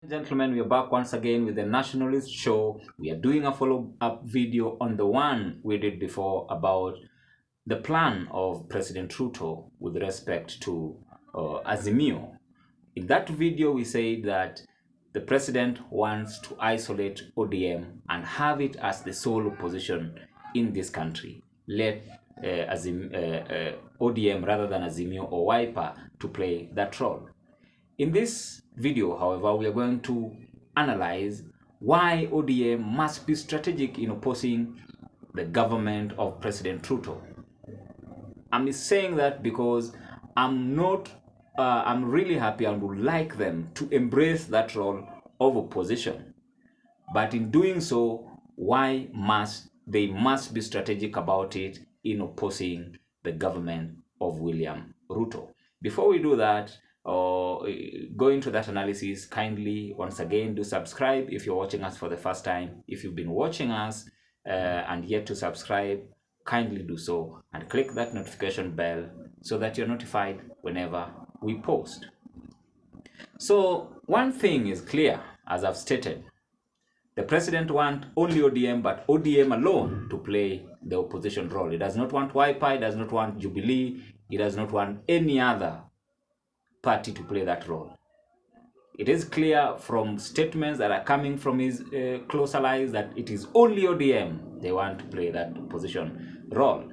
Gentlemen, we are back once again with the Nationalist Show. We are doing a follow-up video on the one we did before about the plan of President Ruto with respect to Azimio. In that video, we said that the president wants to isolate ODM and have it as the sole opposition in this country. Let ODM rather than Azimio or Wiper to play that role. In this video, however, we are going to analyze why ODM must be strategic in opposing the government of President Ruto. I'm saying that because I'm really happy and would like them to embrace that role of opposition. But in doing so, they must be strategic about it in opposing the government of William Ruto. Before we do that, or go into that analysis, kindly once again do subscribe if you're watching us for the first time. If you've been watching us and yet to subscribe, kindly do so and click that notification bell so that you're notified whenever we post. So one thing is clear, as I've stated, the president wants only ODM, but ODM alone to play the opposition role. He does not want Wiper, he does not want Jubilee, he does not want any other party to play that role. It is clear from statements that are coming from his close allies that it is only ODM they want to play that opposition role.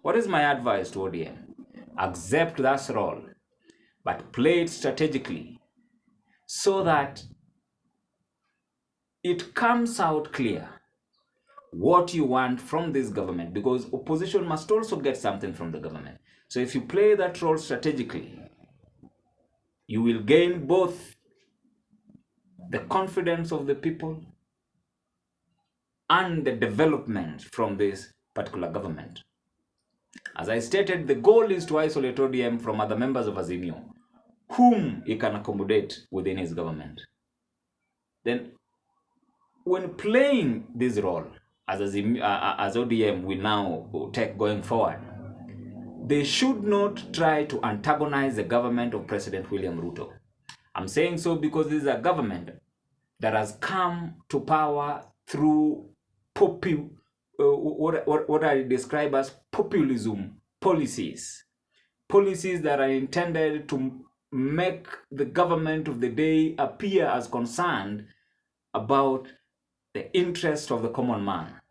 What is my advice to ODM? Accept that role, but play it strategically so that it comes out clear what you want from this government, because opposition must also get something from the government. So if you play that role strategically, you will gain both the confidence of the people and the development from this particular government. As I stated, the goal is to isolate ODM from other members of Azimio, whom he can accommodate within his government. Then, when playing this role as ODM will now take going forward, they should not try to antagonize the government of President William Ruto. I'm saying so because this is a government that has come to power through what I describe as populism policies. Policies that are intended to make the government of the day appear as concerned about the interest of the common man.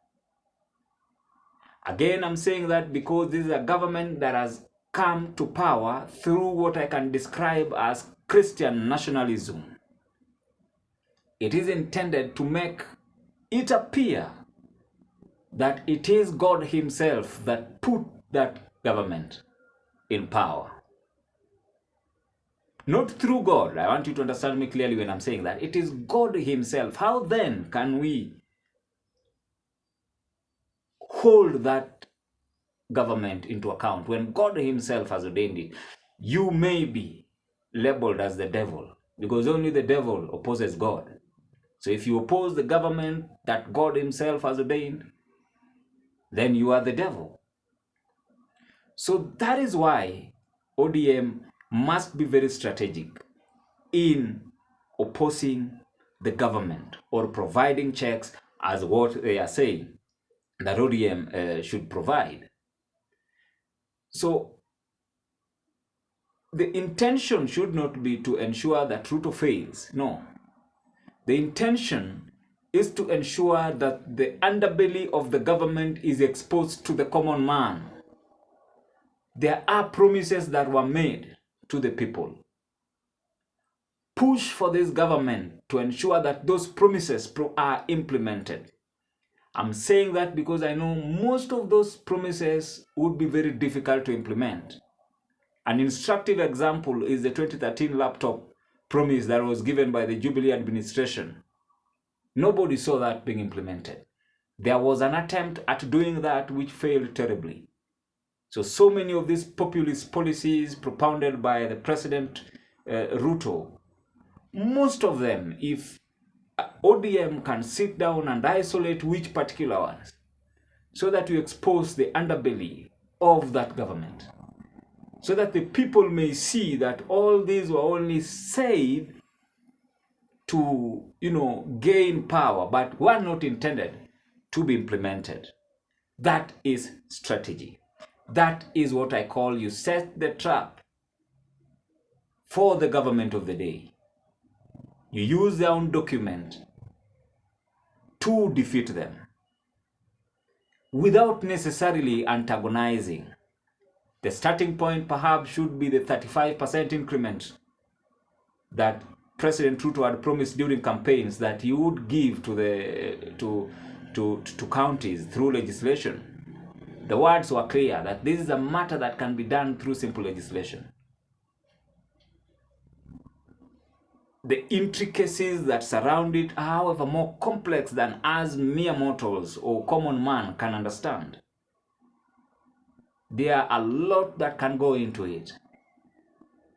Again, I'm saying that because this is a government that has come to power through what I can describe as Christian nationalism. It is intended to make it appear that it is God himself that put that government in power. Not through God. I want you to understand me clearly when I'm saying that. It is God himself. How then can we hold that government into account when God himself has ordained it? You may be labeled as the devil because only the devil opposes God. So if you oppose the government that God himself has ordained, then you are the devil. So that is why ODM must be very strategic in opposing the government or providing checks as what they are saying that ODM should provide. So the intention should not be to ensure that Ruto fails. No. The intention is to ensure that the underbelly of the government is exposed to the common man. There are promises that were made to the people. Push for this government to ensure that those promises are implemented. I'm saying that because I know most of those promises would be very difficult to implement. An instructive example is the 2013 laptop promise that was given by the Jubilee administration. Nobody saw that being implemented. There was an attempt at doing that which failed terribly. So many of these populist policies propounded by the President Ruto, most of them, if ODM can sit down and isolate which particular ones, so that you expose the underbelly of that government, so that the people may see that all these were only said to, gain power, but were not intended to be implemented. That is strategy. That is what I call you set the trap for the government of the day. You use their own document to defeat them without necessarily antagonizing. The starting point perhaps should be the 35% increment that President Ruto had promised during campaigns that he would give to counties through legislation. The words were clear that this is a matter that can be done through simple legislation. The intricacies that surround it are, however, more complex than us mere mortals or common man can understand. There are a lot that can go into it.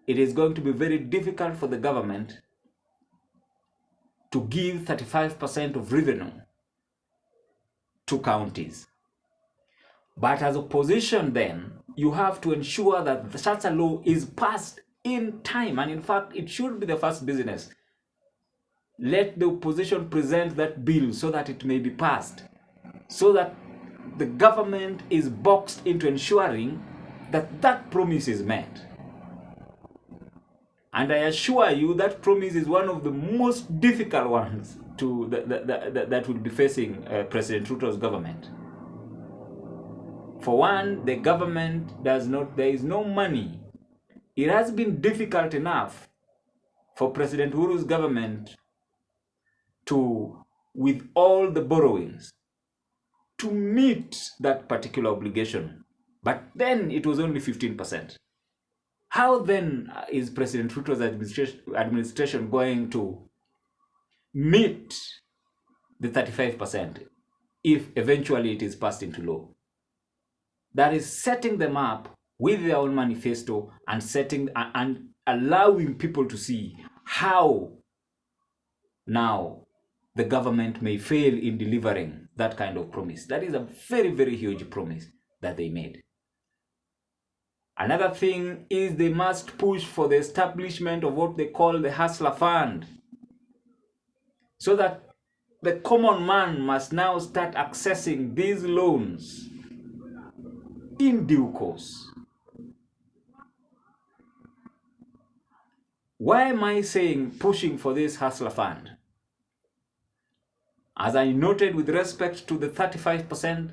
It is going to be very difficult for the government to give 35% of revenue to counties. But as opposition then, you have to ensure that such a law is passed in time. And in fact, it should be the first business. Let the opposition present that bill so that it may be passed, so that the government is boxed into ensuring that that promise is met. And I assure you that promise is one of the most difficult ones that will be facing President Ruto's government. For one, the government there is no money. It has been difficult enough for President Uhuru's government with all the borrowings, to meet that particular obligation. But then it was only 15%. How then is President Ruto's administration going to meet the 35% if eventually it is passed into law? That is setting them up with their own manifesto and allowing people to see how now the government may fail in delivering that kind of promise. That is a very, very huge promise that they made. Another thing is they must push for the establishment of what they call the Hustler Fund, so that the common man must now start accessing these loans in due course. Why am I saying pushing for this Hustler Fund? As I noted with respect to the 35%,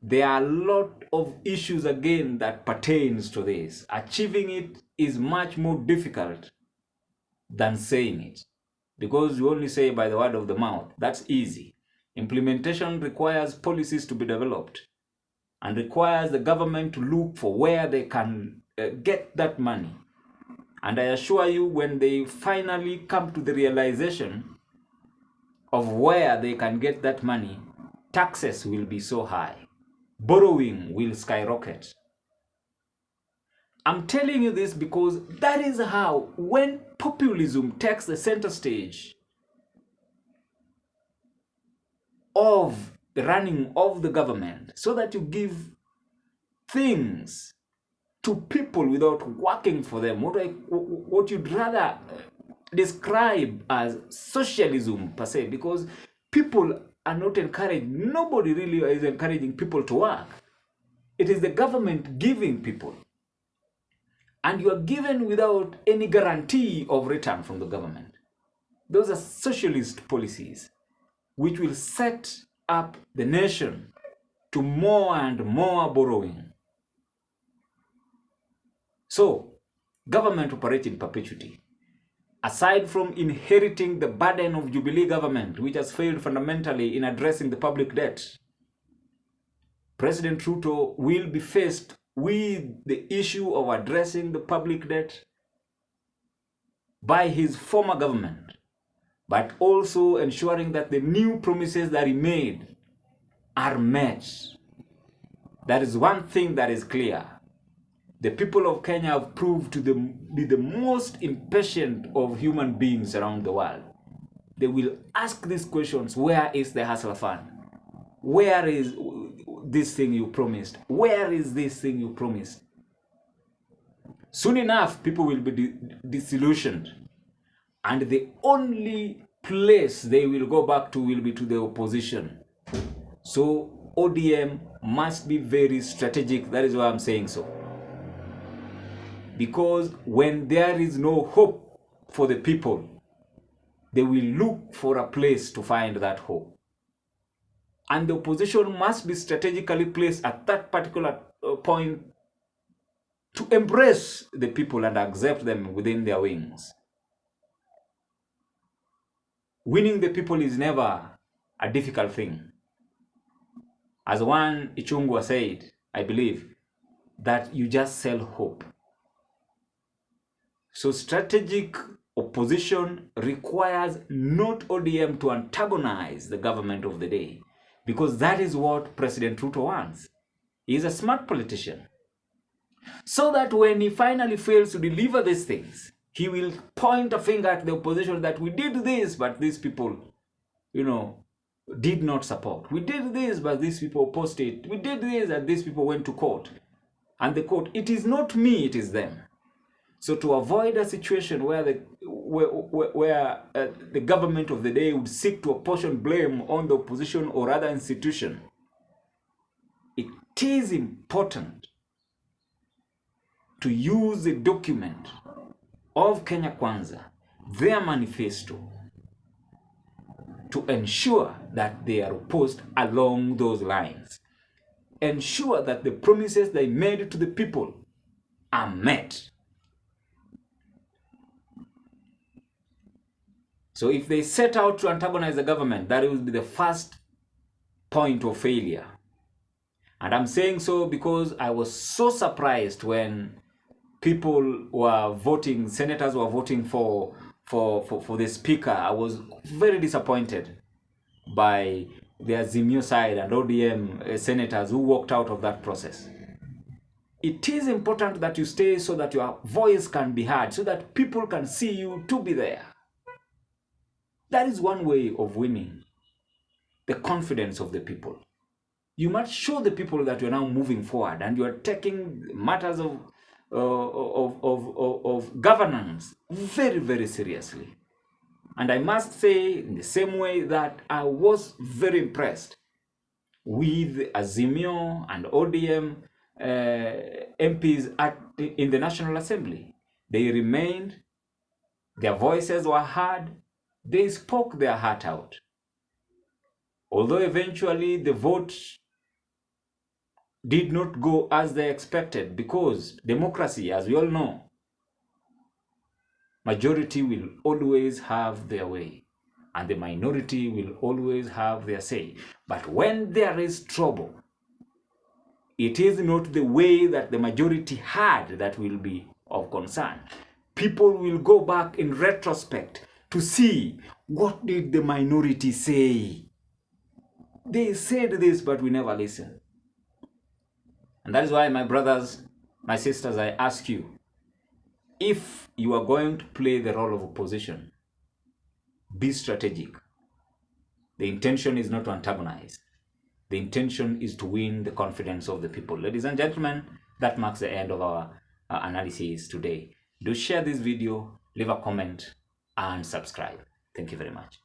there are a lot of issues again that pertains to this. Achieving it is much more difficult than saying it, because you only say by the word of the mouth. That's easy. Implementation requires policies to be developed and requires the government to look for where they can get that money. And I assure you, when they finally come to the realization of where they can get that money, taxes will be so high. Borrowing will skyrocket. I'm telling you this because that is how, when populism takes the center stage of the running of the government, so that you give things to people without working for them, what you'd rather describe as socialism per se, because people are not encouraged. Nobody really is encouraging people to work. It is the government giving people, and you are given without any guarantee of return from the government. Those are socialist policies which will set up the nation to more and more borrowing. So, government operates in perpetuity. Aside from inheriting the burden of Jubilee government, which has failed fundamentally in addressing the public debt, President Ruto will be faced with the issue of addressing the public debt by his former government, but also ensuring that the new promises that he made are met. That is one thing that is clear. The people of Kenya have proved to be the most impatient of human beings around the world. They will ask these questions: where is the Hustler Fund? Where is this thing you promised? Where is this thing you promised? Soon enough, people will be disillusioned. And the only place they will go back to will be to the opposition. So ODM must be very strategic. That is why I'm saying so. Because when there is no hope for the people, they will look for a place to find that hope. And the opposition must be strategically placed at that particular point to embrace the people and accept them within their wings. Winning the people is never a difficult thing. As one Ichungwa said, I believe, that you just sell hope. So strategic opposition requires not ODM to antagonize the government of the day, because that is what President Ruto wants. He is a smart politician. So that when he finally fails to deliver these things, he will point a finger at the opposition that we did this, but these people, did not support. We did this, but these people opposed it. We did this, and these people went to court. And the court, it is not me, it is them. So to avoid a situation where the government of the day would seek to apportion blame on the opposition or other institution, it is important to use the document of Kenya Kwanza, their manifesto, to ensure that they are opposed along those lines. Ensure that the promises they made to the people are met. So if they set out to antagonize the government, that will be the first point of failure. And I'm saying so because I was so surprised when people were voting, senators were voting for the speaker. I was very disappointed by the Azimio side and ODM senators who walked out of that process. It is important that you stay so that your voice can be heard, so that people can see you to be there. That is one way of winning the confidence of the people. You must show the people that you are now moving forward and you are taking matters of governance very, very seriously. And I must say, in the same way, that I was very impressed with Azimio and ODM MPs in the National Assembly. They remained, their voices were heard, they spoke their heart out. Although eventually the vote did not go as they expected, because democracy, as we all know, majority will always have their way and the minority will always have their say. But when there is trouble, it is not the way that the majority had that will be of concern. People will go back in retrospect to see, what did the minority say? They said this, but we never listened. And that is why, my brothers, my sisters, I ask you, if you are going to play the role of opposition, be strategic. The intention is not to antagonize. The intention is to win the confidence of the people. Ladies and gentlemen, that marks the end of our analysis today. Do share this video, leave a comment, and subscribe. Thank you very much.